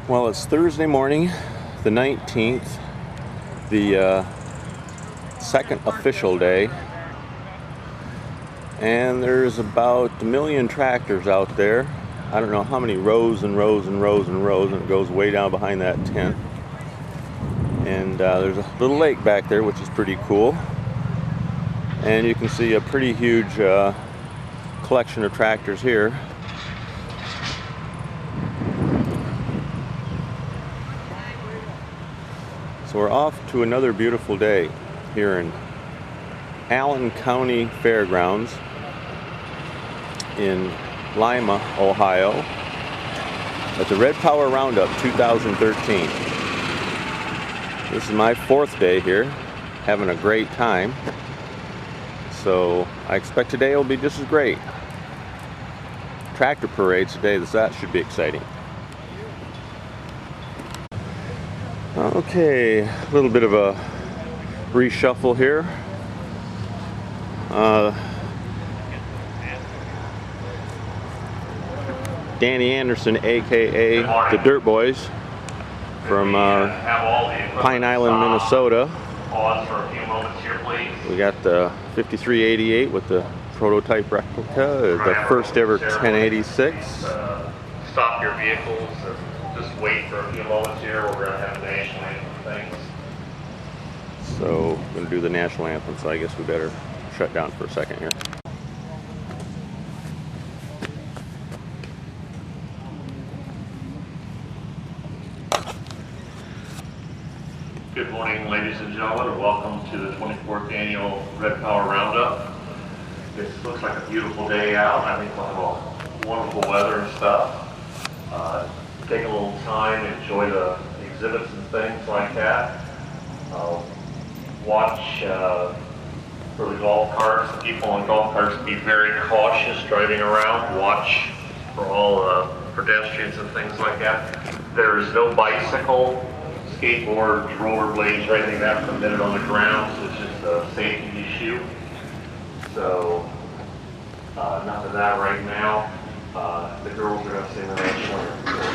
Well, it's Thursday morning, the 19th, the second official day, and there's about 1 million tractors out there. I don't know how many rows and rows and rows and rows, and it goes way down behind that tent. And there's a little lake back there, which is pretty cool. And you can see a pretty huge collection of tractors here. So we're off to another beautiful day here in Allen County Fairgrounds in Lima, Ohio, at the Red Power Roundup 2013. This is my 4th day here, having a great time. So I expect today will be just as great. Tractor parades today, that should be exciting. Okay, a little bit of a reshuffle here. Danny Anderson, aka the Dirt Boys, from Pine Island, Minnesota. Pause for a few moments here, please. We got the 5388 with the prototype replica, the first ever 1086. Stop your vehicles and just wait for a few moments here. We're going to have the national anthem things. So we're going to do the national anthem, so I guess we better shut down for a second here. Good morning, ladies and gentlemen, and welcome to the 24th annual Red Power Roundup. This looks like a beautiful day out. I think we'll have a wonderful weather and stuff. Take a little time, enjoy the exhibits and things like that. Watch for the golf carts. The people on golf carts, be very cautious driving around. Watch for all pedestrians and things like that. There is no bicycle, skateboards, rollerblades, or anything that's permitted on the ground, so it's just a safety issue. So, none of that right now. The girls are going to sing the national anthem.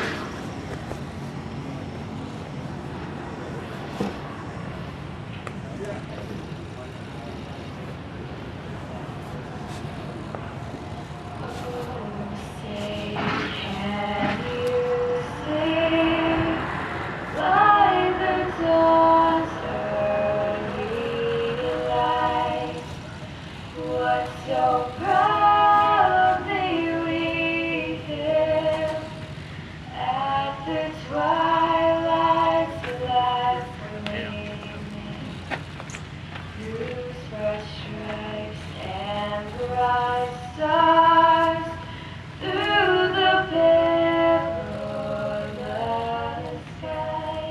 So proudly we hail at the twilight's last gleaming, whose fresh stripes and bright stars through the perilous sky,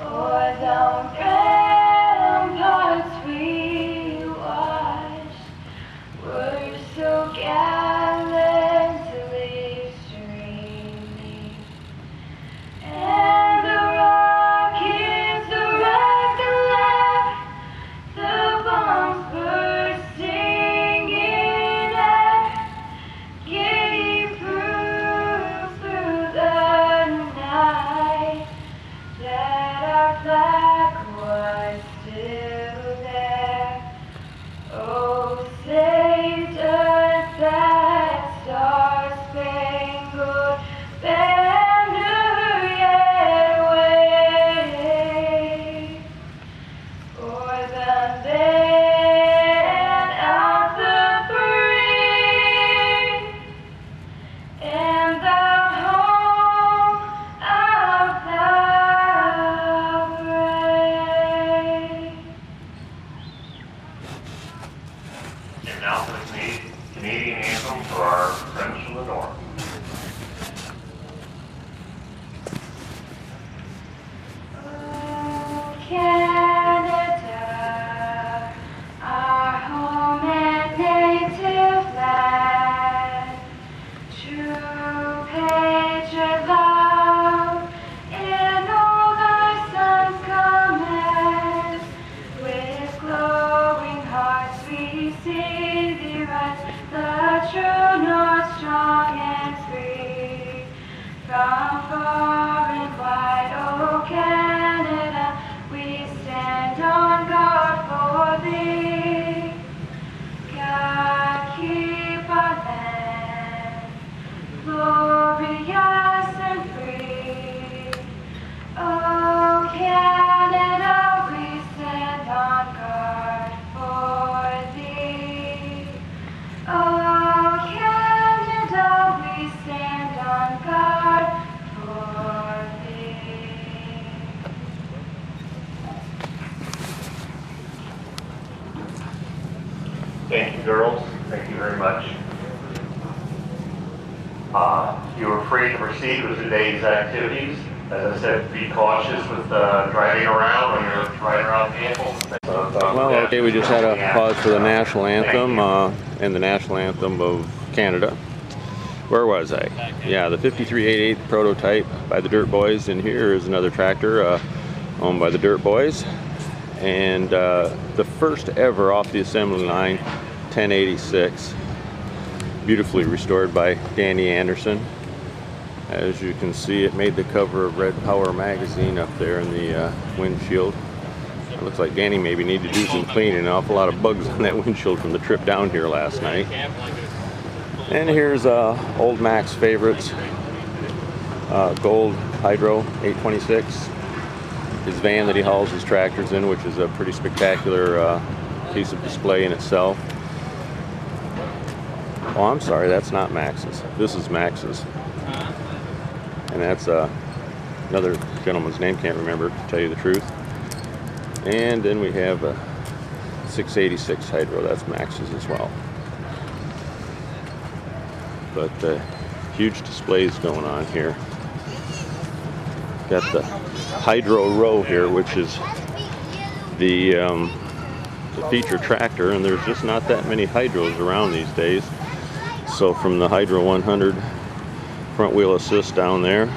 o'er the ramparts we watch, were so gallantly streaming, and the rockets recollect the bombs bursting in air, gave proof through the night that our flag was still there. Oh, saved us that star-spangled banner yet waves, o'er the land of the free, and the home of the brave. And now for the Canadian anthem for our friends from the north. Oh, Canada, our home and native land, true patriot love in all thy sons' commands, with glowing hearts we see thee rise, the true north strong and free, from foreign free to proceed with today's activities. As I said, be cautious with driving around when you're riding around vehicles. Well, okay, we just had a pause for the national anthem and the national anthem of Canada. Where was I? Yeah, the 5388 prototype by the Dirt Boys, and here is another tractor owned by the Dirt Boys. And the first ever off the assembly line, 1086, beautifully restored by Danny Anderson. As you can see, it made the cover of Red Power magazine up there in the windshield. It looks like Danny maybe needed to do some cleaning. An awful lot of bugs on that windshield from the trip down here last night. And here's old Mac's favorites, Gold Hydro 826. His van that he hauls his tractors in, which is a pretty spectacular piece of display in itself. Oh, I'm sorry, that's not Max's. This is Max's. And that's another gentleman's name, can't remember, to tell you the truth. And then we have a 686 Hydro, that's Max's as well. But huge displays going on here. Got the Hydro Row here, which is the feature tractor, and there's just not that many Hydros around these days. So from the Hydro 100 front wheel assist down there,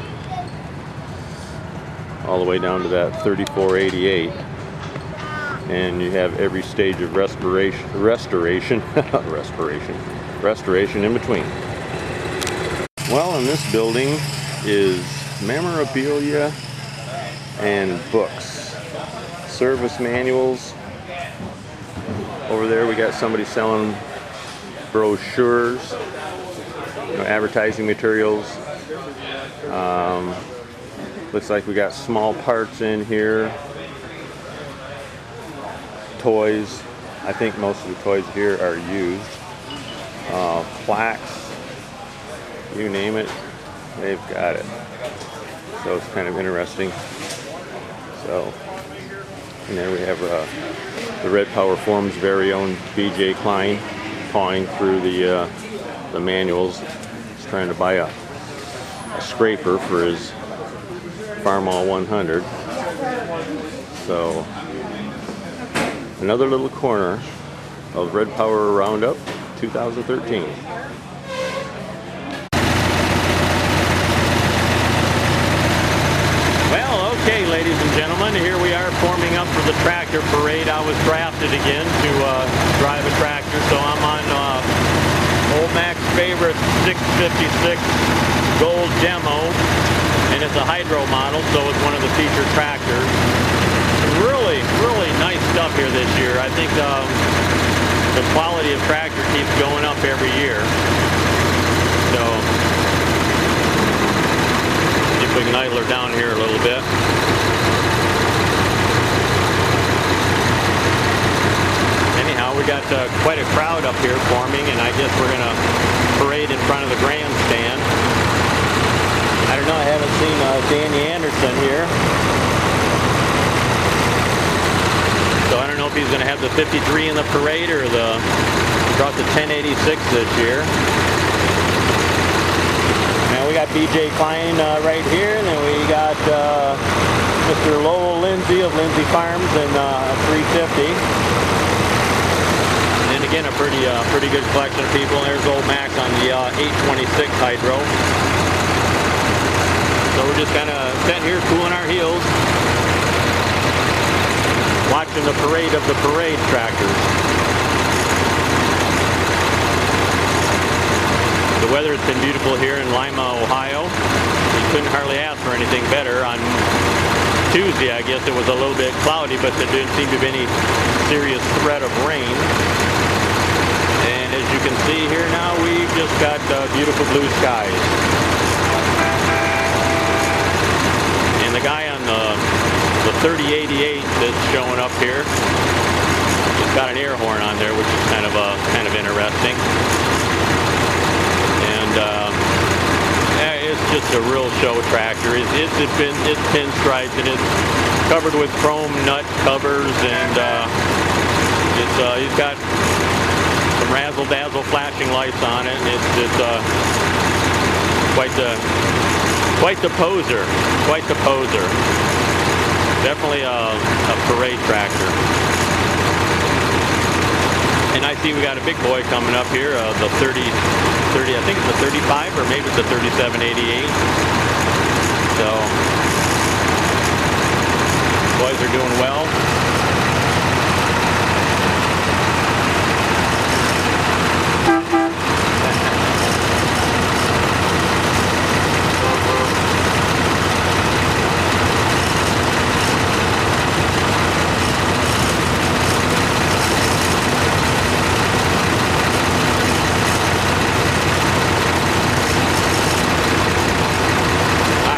all the way down to that 3488, and you have every stage of restoration in between. Well, in this building is memorabilia and books, service manuals. Over there we got somebody selling brochures, advertising materials. Looks like we got small parts in here, toys. I think most of the toys here are used. Plaques, you name it, they've got it. So it's kind of interesting. So, and there we have the Red Power Form's very own B.J. Klein pawing through the manuals. He's trying to buy a scraper for his Farmall 100. So, another little corner of Red Power Roundup 2013. Well, okay, ladies and gentlemen, here we are forming up for the tractor parade. I was drafted again to drive a tractor, so I'm on old Mac's favorite 656 Gold Demo, and it's a Hydro model, so it's one of the featured tractors. Really, really nice stuff here this year. I think the quality of tractor keeps going up every year. So, see if we can idle her down here a little bit. Anyhow, we got quite a crowd up here forming, and I guess we're going to parade in front of the grandstand. I don't know, I haven't seen Danny Anderson here. So I don't know if he's going to have the 53 in the parade or brought the 1086 this year. And we got B.J. Klein right here, and then we got Mr. Lowell Lindsay of Lindsay Farms and 350. And again, a pretty good collection of people. There's old Max on the 826 Hydro. So we're just kind of sitting here cooling our heels, watching the parade of the parade tractors. The weather has been beautiful here in Lima, Ohio. You couldn't hardly ask for anything better. On Tuesday, I guess it was a little bit cloudy, but there didn't seem to be any serious threat of rain. And as you can see here now, we've just got beautiful blue skies. And the guy on the 3088 that's showing up here, it's got an air horn on there, which is kind of interesting. And it's just a real show tractor. It's pinstriped, and it's covered with chrome nut covers, and he's got some razzle dazzle flashing lights on it. And it's Quite the poser. Quite the poser. Definitely a parade tractor. And I see we got a big boy coming up here, the 30, I think it's a 35 or maybe it's a 3788. So, boys are doing well.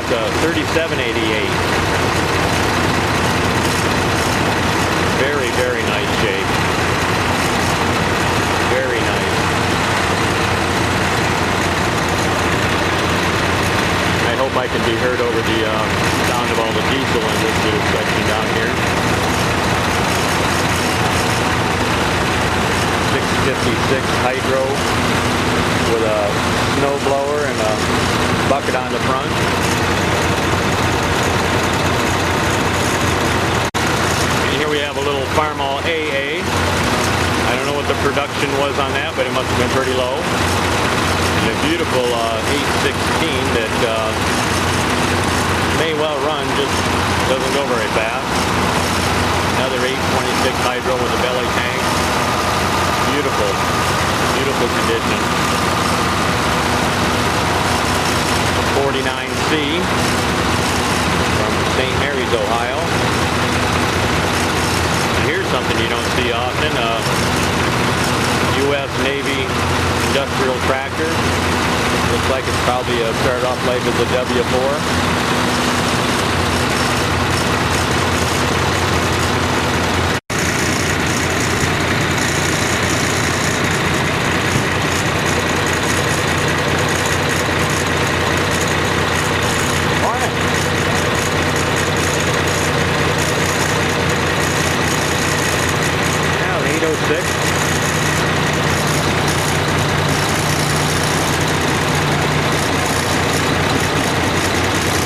That's a 3788. Very, very nice shape. Very nice. I hope I can be heard over the sound of all the diesel in this little section down here. 656 hydro with a snow blower and a bucket on the front. And here we have a little Farmall AA. I don't know what the production was on that, but it must have been pretty low. And a beautiful 816 that may well run, just doesn't go very fast. Another 826 hydro with a belly tank. Beautiful, beautiful condition. 49C from St. Mary's, Ohio. And here's something you don't see often, U.S. Navy industrial tractor. Looks like it's probably started off life as a W4.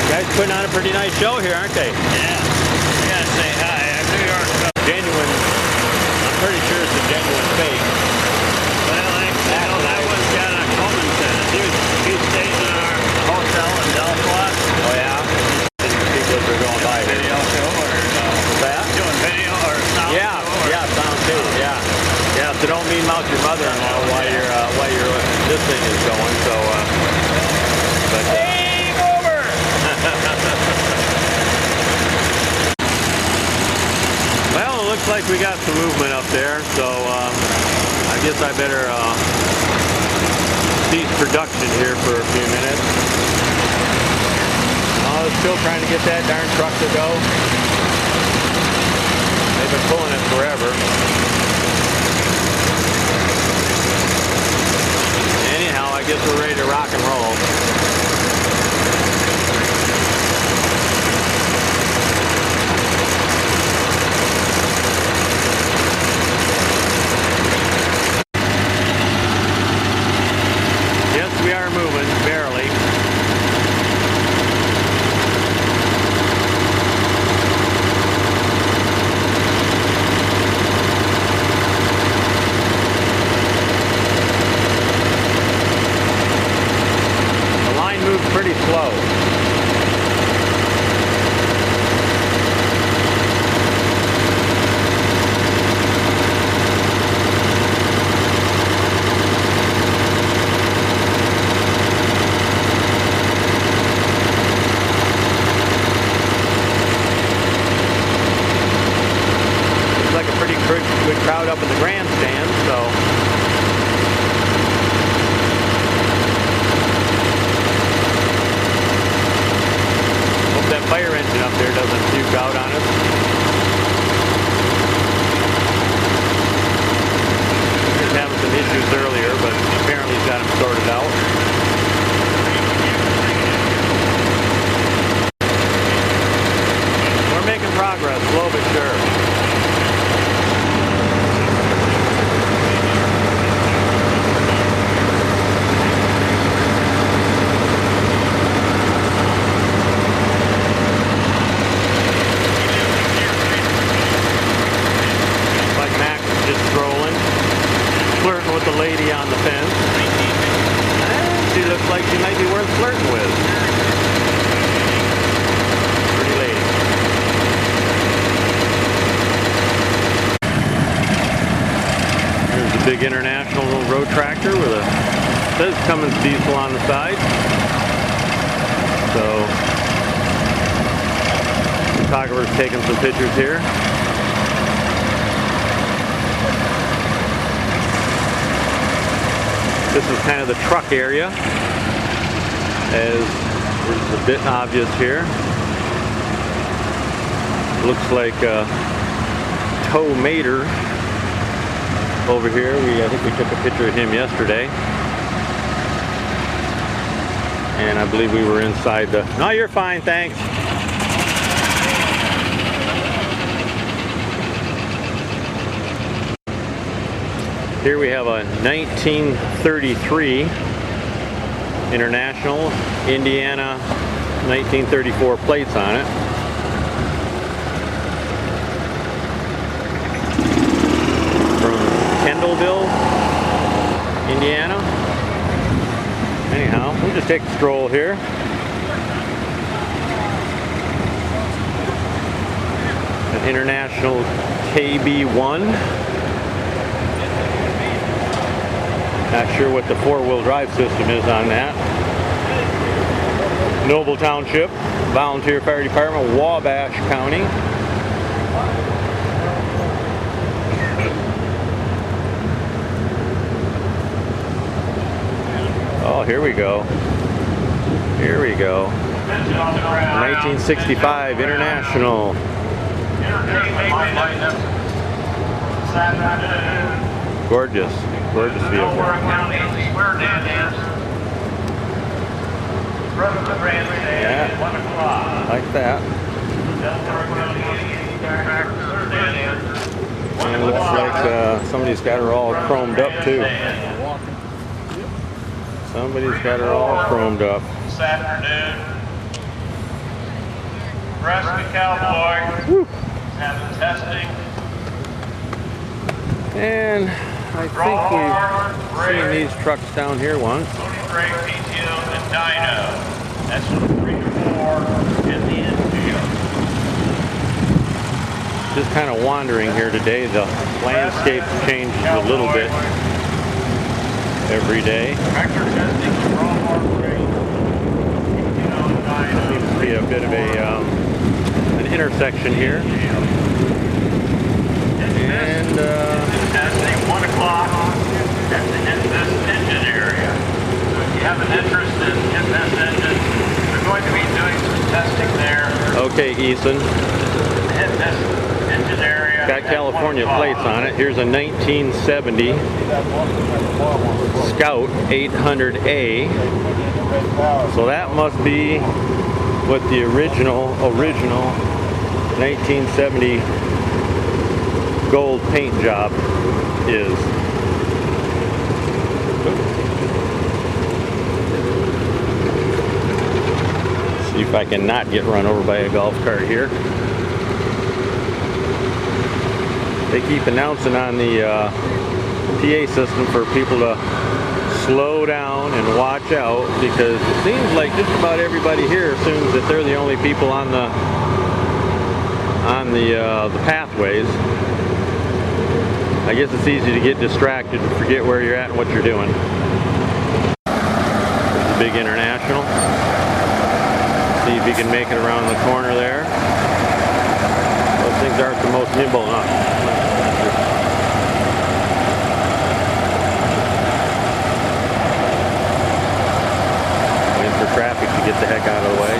Guys putting on a pretty nice show here, aren't they? Yeah. I gotta say hi. New York. Genuine. I'm pretty sure it's a genuine fake. Well, that one's got a Coleman in it. He stays in our hotel in Delphi. Oh yeah? People are going by here. Video show or that? doing video or sound show? Yeah, sound too, yeah. Yeah, so don't mean mouth your mother-in-law while you're this thing is going, so but Game over! Well, it looks like we got some movement up there, so I guess I better cease production here for a few minutes. Oh, still trying to get that darn truck to go. They've been pulling it forever. Anyhow, I guess we're ready to rock and roll. Yes, we are moving, barely. The line moves pretty slow. Like a pretty good crowd up in the grandstand, so hope that fire engine up there doesn't puke out on us. He was having some issues earlier, but apparently he's got them sorted out. We're making progress, slow but sure. big International road tractor with a says Cummins diesel on the side. So photographer's taking some pictures here. This is kind of the truck area, as is a bit obvious here. Looks like Tow Mater over here. I think we took a picture of him yesterday. And I believe we were inside the... No, you're fine, thanks. Here we have a 1933 International, Indiana 1934 plates on it. From Kendallville, Indiana. Anyhow, we'll just take a stroll here. An International KB1. Not sure what the four-wheel drive system is on that. Noble Township, Volunteer Fire Department, Wabash County. Oh, here we go. Here we go. 1965 International. Gorgeous. Gorgeous vehicle. Yeah, like that. And it looks like somebody's got her all chromed up too. Somebody's got her all chromed up. This afternoon, Nebraska Cowboy having testing. And I think we've seen these trucks down here once. Loading brake, PTO, and dyno. That's from 3 to 4 in the infield. Just kind of wandering here today. The landscape changes a little bit every day. Tractor testing, raw bar brake, PTO, and dyno. Seems to be a bit of an intersection here. And testing 1 o'clock at the NS engine area. So if you have an interest in NS engine, they're going to be doing some testing there. okay, Eason. NS engine area. Got California plates on it. Here's a 1970 Scout 800A. So that must be what the original 1970 gold paint job is. See if I can not get run over by a golf cart here. They keep announcing on the PA system for people to slow down and watch out, because it seems like just about everybody here assumes that they're the only people on the pathways. I guess it's easy to get distracted and forget where you're at and what you're doing. There's a big International. See if you can make it around the corner there. Those things aren't the most nimble, huh? Waiting for traffic to get the heck out of the way.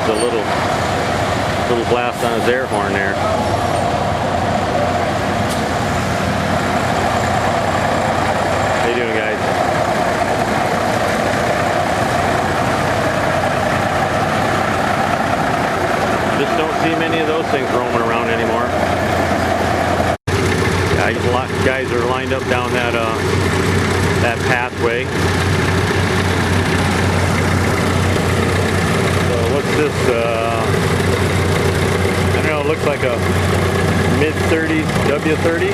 A little blast on his air horn there. How you doing, guys? Just don't see many of those things roaming around anymore. A lot of guys are lined up down that pathway. What's this, I don't know, it looks like a mid-30s W30.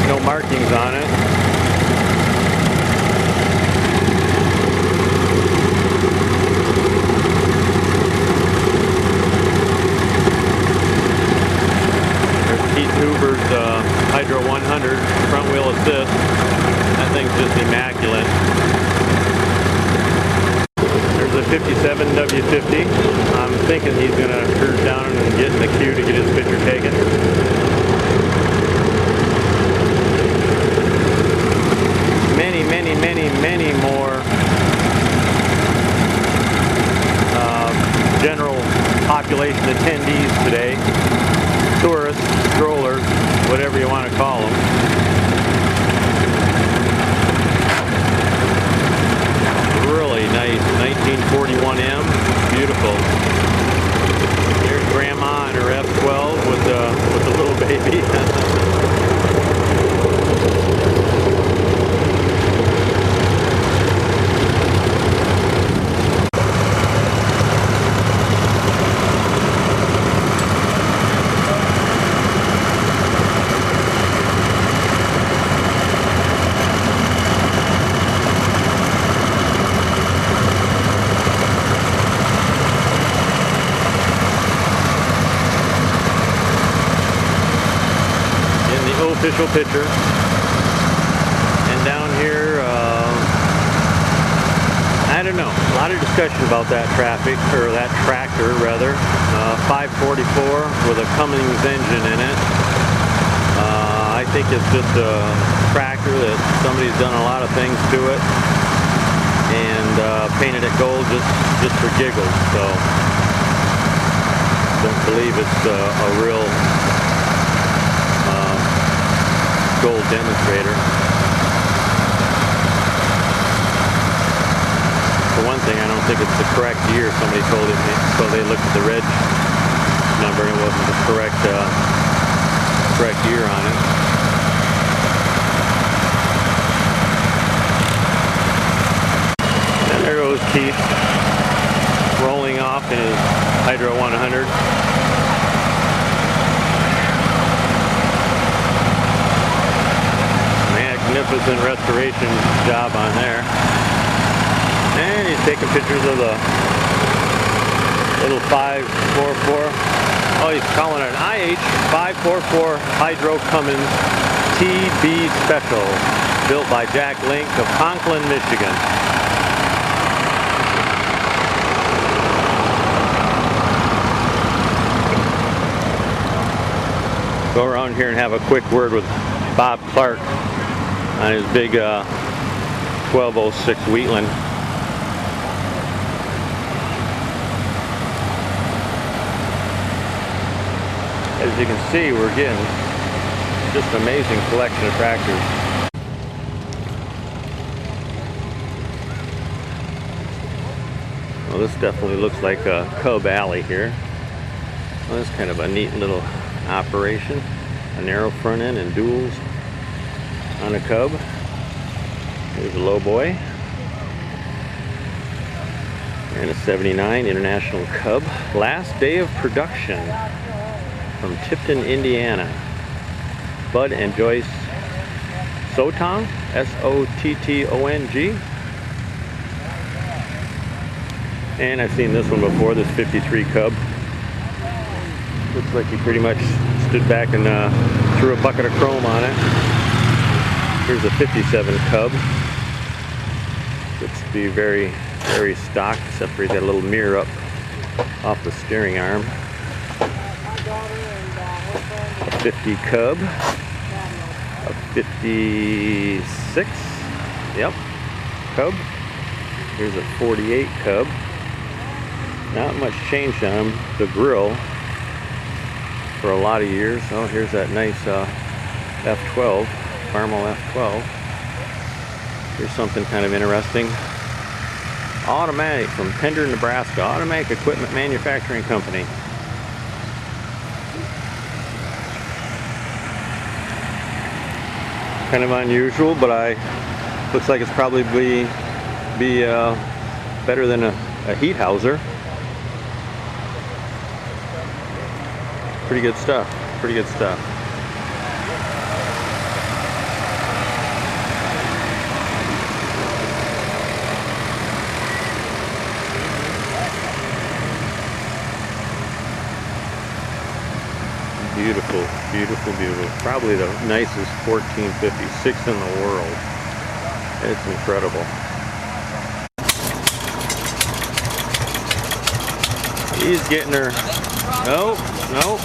No markings on it. Hydro 100 front wheel assist. That thing's just immaculate. There's a 57 W50. I'm thinking he's going to cruise down and get in the queue to get his picture taken. Many more general population attendees today. Tourists, strollers, whatever you want to call them. Really nice 1941M, beautiful. There's Grandma in her F12 with the little baby. Official picture. And down here, I don't know, a lot of discussion about that traffic, or that tractor rather. 544 with a Cummins engine in it. I think it's just a tractor that somebody's done a lot of things to it and painted it gold just for giggles. So don't believe it's a real gold demonstrator. For one thing, I don't think it's the correct year. Somebody told me, so they looked at the reg number and it wasn't the correct year on it. And there goes Keith rolling off in his Hydro 100. Magnificent restoration job on there. And he's taking pictures of the little 544. Oh, he's calling it an IH 544 Hydro Cummins TB Special, built by Jack Link of Conklin, Michigan. Go around here and have a quick word with Bob Clark on his big 1206 Wheatland. As you can see, we're getting just an amazing collection of tractors. Well, this definitely looks like a Cub Alley here. Well, this is kind of a neat little operation. A narrow front end and duals on a Cub. Here's a low boy. And a 79 International Cub. Last day of production from Tipton, Indiana. Bud and Joyce Sottong, S-O-T-T-O-N-G. And I've seen this one before, this 53 Cub. Looks like he pretty much stood back and threw a bucket of chrome on it. Here's a 57 Cub. Looks to be very, very stock, except for he's got a little mirror up off the steering arm. A 50 Cub. A 56. Yep. Cub. Here's a 48 Cub. Not much changed on him. The grill for a lot of years. Oh, here's that nice F12, Carmel F12. Here's something kind of interesting. Automatic from Pender, Nebraska. Automatic Equipment Manufacturing Company. Kind of unusual, but looks like it's probably be better than a heat houser. Pretty good stuff. Pretty good stuff. Beautiful, beautiful Beautiful, beautiful. Probably the nicest 1456 in the world. It's incredible. He's getting her. Nope, nope.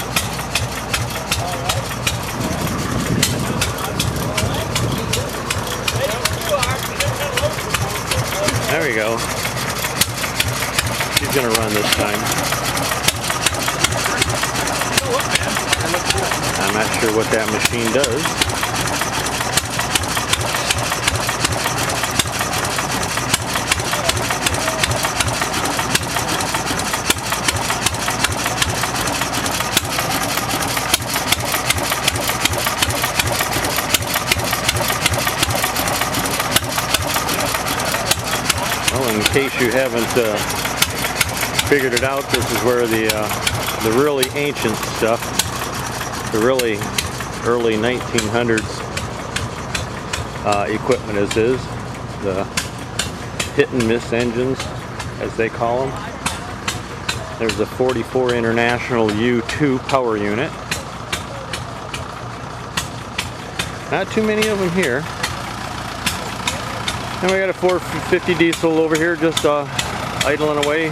There we go. She's gonna run this time. I'm not sure what that machine does. Well, in case you haven't figured it out, this is where the really ancient stuff, the really early 1900s equipment is. The hit and miss engines, as they call them. There's a 44 International U2 power unit. Not too many of them here. And we got a 450 diesel over here just idling away.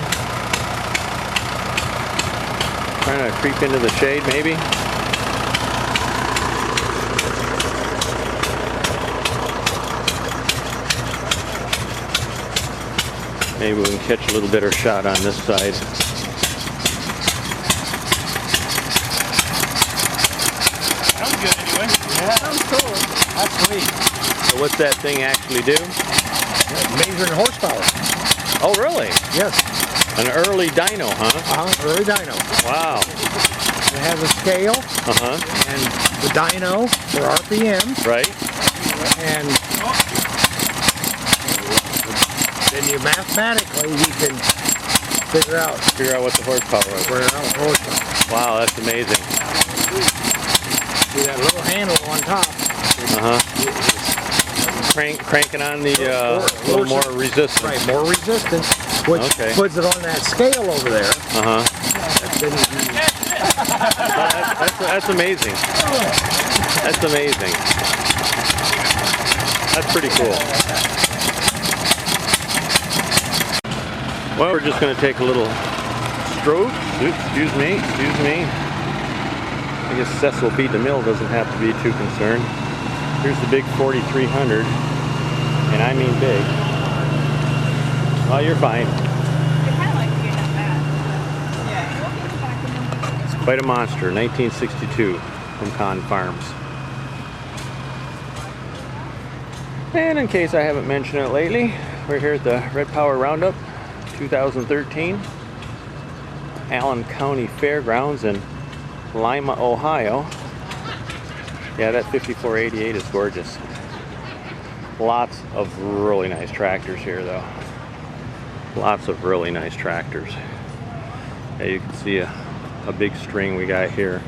Trying to creep into the shade maybe. Maybe we can catch a little better shot on this side. Sounds good anyway. Yeah, sounds cool. That's sweet. So what's that thing actually do? Measuring horsepower. Oh really? Yes. An early dyno, huh? Early dyno. Wow. It has a scale and the dyno for RPMs. Right. And then you mathematically you can figure out what the horsepower is. horsepower. Wow, that's amazing. See that little handle on top. Cranking on the little more resistance. Right, more resistance, which puts it on that scale over there. That's amazing. That's amazing. That's pretty cool. Well, we're just going to take a little stroke. Excuse me. I guess Cecil B. DeMille doesn't have to be too concerned. Here's the big 4300, and I mean big. Well, you're fine. It's quite a monster, 1962 from Con Farms. And in case I haven't mentioned it lately, we're here at the Red Power Roundup 2013, Allen County Fairgrounds in Lima, Ohio. Yeah, that 5488 is gorgeous. Lots of really nice tractors here though. Lots of really nice tractors. Yeah, you can see a big string we got here.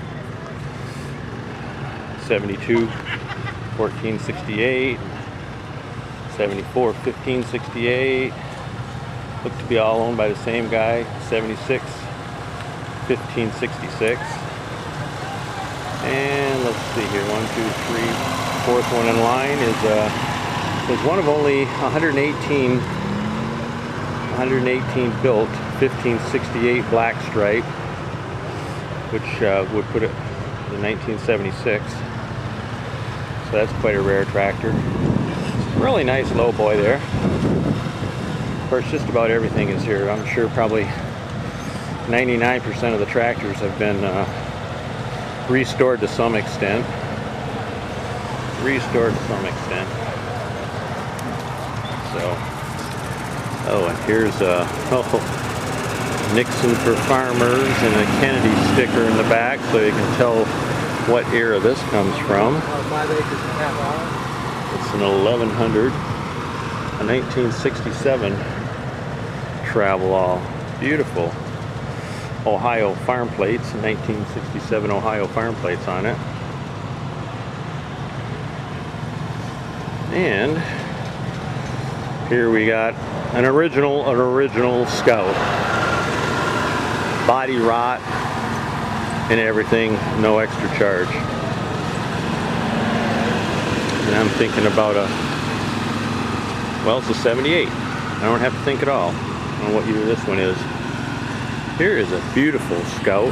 72 1468, 74 1568. Look to be all owned by the same guy. 76 1566. And let's see here, 1, 2, 3, fourth one in line is one of only 118 built 1568 black stripe, which would put it in 1976. So that's quite a rare tractor. Really nice low boy there. Of course, just about everything is here. I'm sure probably 99% of the tractors have been restored to some extent. So, oh, and here's Nixon for Farmers and a Kennedy sticker in the back, so you can tell what era this comes from. 5 acres and a half hour. It's an 1100, a 1967 Travelall. Beautiful. Ohio farm plates, 1967 Ohio farm plates on it. And here we got an original Scout. Body rot and everything, no extra charge. And I'm thinking about well, it's a 78. I don't have to think at all on what year this one is. Here is a beautiful Scout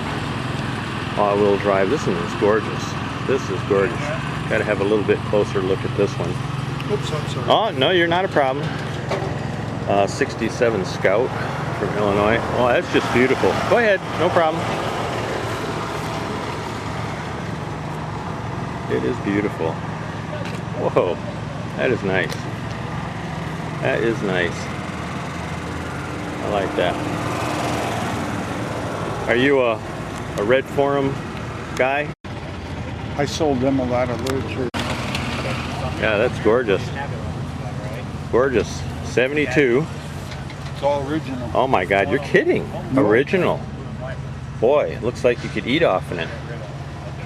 all-wheel drive. This one is gorgeous. This is gorgeous. Got to have a little bit closer look at this one. Oops, I'm sorry. Oh, no, you're not a problem. 67 Scout from Illinois. Oh, that's just beautiful. Go ahead, no problem. It is beautiful. Whoa, that is nice. That is nice. I like that. Are you a Red Forum guy? I sold them a lot of literature. Yeah, that's gorgeous. Gorgeous. 72. It's all original. Oh my God, you're kidding. Original. Boy, it looks like you could eat off in it.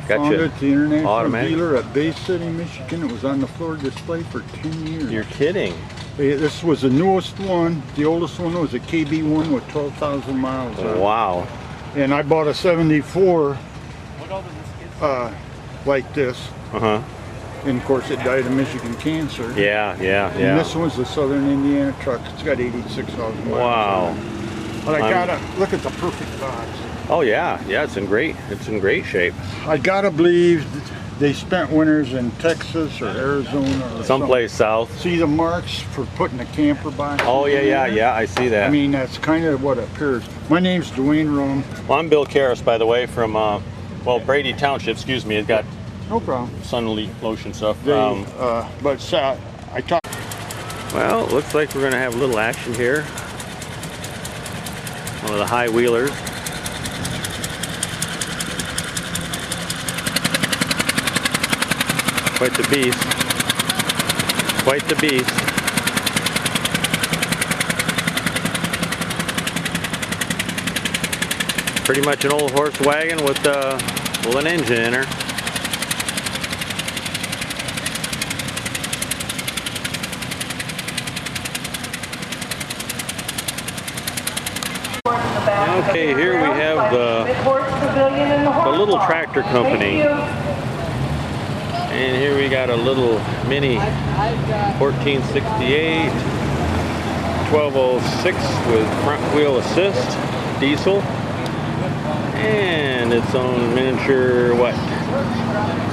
Found it at the international automatic dealer at Bay City, Michigan. It was on the floor display for 10 years. You're kidding. This was the newest one. The oldest one was a KB1 with 12,000 miles on it. Wow. And I bought a 74 like this. Uh-huh. And of course it died of Michigan cancer. Yeah. And this one's the Southern Indiana truck. It's got 86,000 miles. Wow. On it. But I gotta look at the perfect box. Oh yeah, it's in great shape. I gotta believe they spent winters in Texas or Arizona or Someplace south. See the marks for putting a camper box? Oh yeah, I see that. I mean, that's kind of what it appears. My name's Dwayne Rum. Well, I'm Bill Karras, by the way, from Brady Township. Excuse me. It's got No problem. sun lotion stuff. I talked. Well, it looks like we're gonna have a little action here. One of the high wheelers. Quite the beast. Quite the beast. Pretty much an old horse wagon with an engine in her. Okay, here we have the little tractor company. And here we got a little mini 1468 1206 with front wheel assist diesel and its own miniature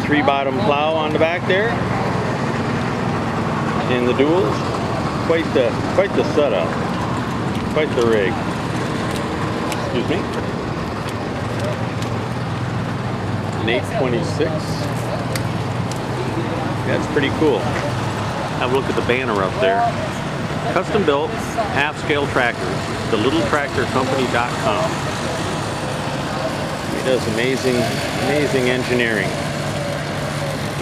3-bottom plow on the back there in the duals. Quite the setup, quite the rig. Excuse me. An 826. That's pretty cool. Have a look at the banner up there. Custom built, half-scale tractors. TheLittleTractorCompany.com. He does amazing engineering.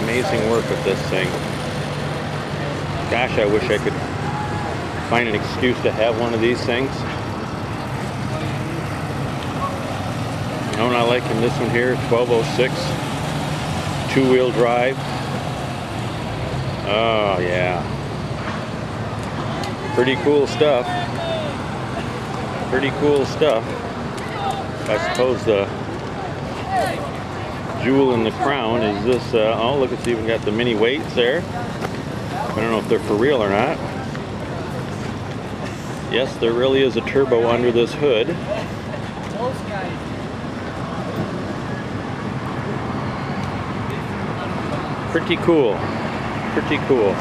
Amazing work with this thing. Gosh, I wish I could find an excuse to have one of these things. You know what I like in this one here? 1206. 2-wheel drive. Oh yeah, pretty cool stuff. Pretty cool stuff. I suppose the jewel in the crown is this. Oh, look, it's even got the mini weights there. I don't know if they're for real or not. Yes, there really is a turbo under this hood. Pretty cool. Pretty cool.